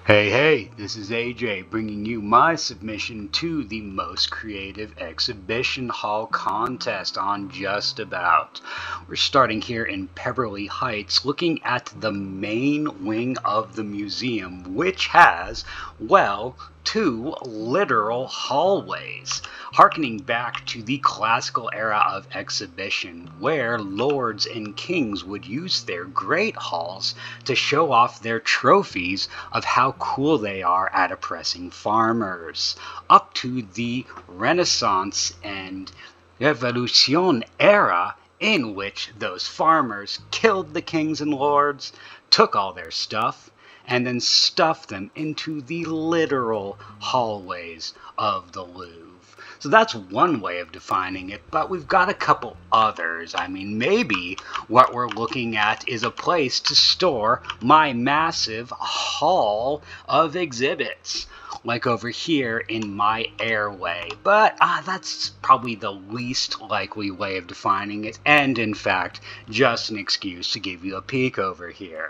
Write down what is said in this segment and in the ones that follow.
Hey, this is AJ bringing you my submission to the most creative exhibition hall contest on Just About. We're starting here in Beverly Heights looking at the main wing of the museum, which has, well, two literal hallways, harkening back to the classical era of exhibition where lords and kings would use their great halls to show off their trophies of how cool they are at oppressing farmers, up to the Renaissance and Revolution era in which those farmers killed the kings and lords, took all their stuff, and then stuffed them into the literal hallways of the Louvre. So that's one way of defining it, but we've got a couple others. I mean, maybe what we're looking at is a place to store my massive haul of exhibits, like over here in my airway. But that's probably the least likely way of defining it, and in fact, just an excuse to give you a peek over here.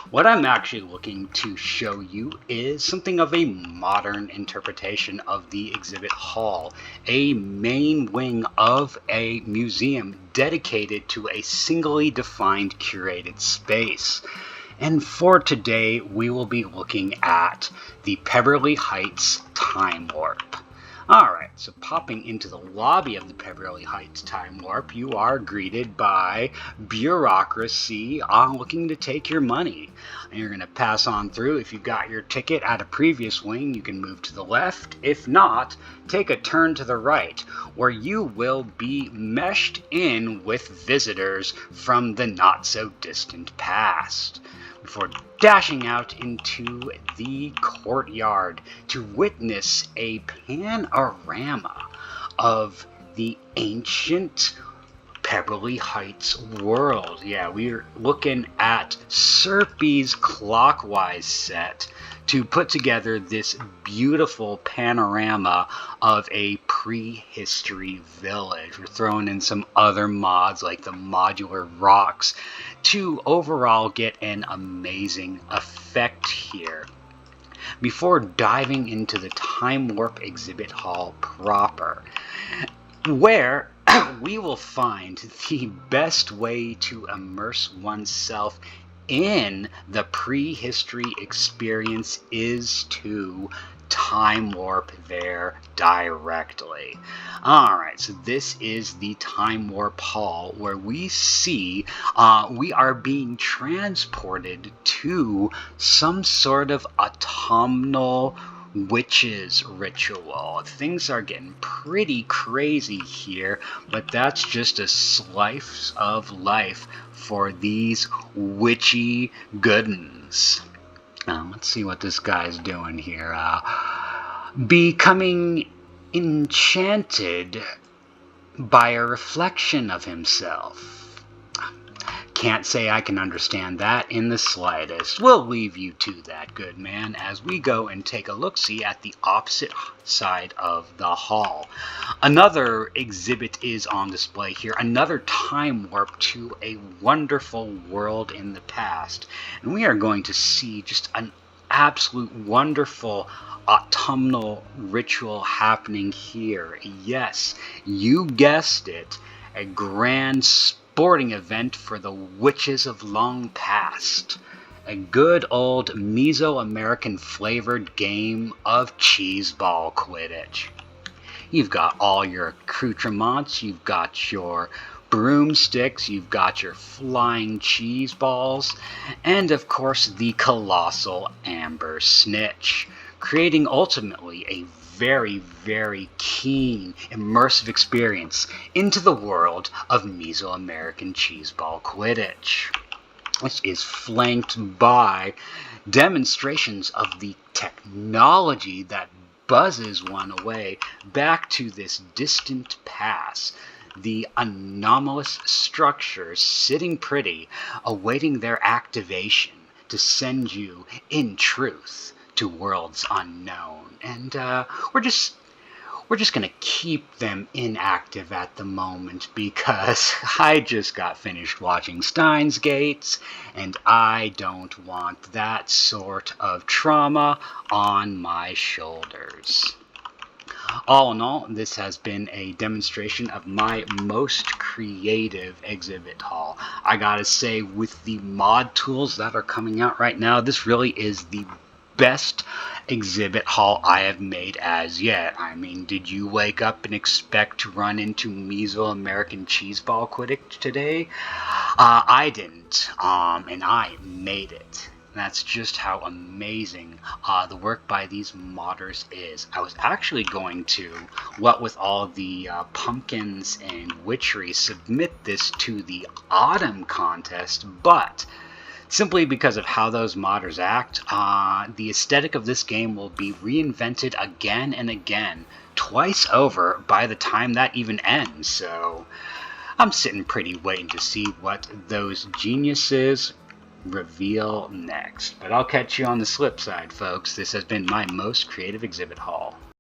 What I'm actually looking to show you is something of a modern interpretation of the exhibit hall, a main wing of a museum dedicated to a singly defined curated space. And for today, we will be looking at the Beverly Heights Time Warp. Alright, so popping into the lobby of the Beverly Heights Time Warp, you are greeted by bureaucracy looking to take your money. And you're going to pass on through. If you got your ticket at a previous wing, you can move to the left. If not, take a turn to the right, where you will be meshed in with visitors from the not-so-distant past, before dashing out into the courtyard to witness a panorama of the ancient Beverly Heights world. Yeah, we're looking at Serpy's clockwise set to put together this beautiful panorama of a prehistory village. We're throwing in some other mods like the modular rocks to overall get an amazing effect here. Before diving into the Time Warp exhibit hall proper, where we will find the best way to immerse oneself in the prehistory experience is to time warp there directly. Alright, so this is the Time Warp Hall where we see we are being transported to some sort of autumnal witches ritual. Things are getting pretty crazy here, but that's just a slice of life for these witchy goodens. Let's see what this guy's doing here. Becoming enchanted by a reflection of himself. Can't say I can understand that in the slightest. We'll leave you to that, good man, as we go and take a look-see at the opposite side of the hall. Another exhibit is on display here, another time warp to a wonderful world in the past. And we are going to see just an absolute wonderful autumnal ritual happening here. Yes, you guessed it, a grand sporting event for the witches of long past. A good old Mesoamerican flavored game of cheeseball Quidditch. You've got all your accoutrements, you've got your broomsticks, you've got your flying cheese balls, and of course the colossal amber snitch, creating ultimately a very, very keen, immersive experience into the world of Mesoamerican cheeseball Quidditch. This is flanked by demonstrations of the technology that buzzes one away back to this distant past. The anomalous structures sitting pretty, awaiting their activation to send you, in truth, to worlds unknown. And we're just going to keep them inactive at the moment because I just got finished watching Steins Gates and I don't want that sort of trauma on my shoulders. All in all, this has been a demonstration of my most creative exhibit haul. I gotta say, with the mod tools that are coming out right now, this really is the best exhibit haul I have made as yet. I mean, did you wake up and expect to run into Mesoamerican cheeseball Quidditch today? I didn't, and I made it. That's just how amazing the work by these modders is. I was actually going to, what with all the pumpkins and witchery, submit this to the autumn contest, but simply because of how those modders act, the aesthetic of this game will be reinvented again and again, twice over by the time that even ends. So I'm sitting pretty waiting to see what those geniuses reveal next. But I'll catch you on the slip side, folks. This has been my most creative exhibit haul.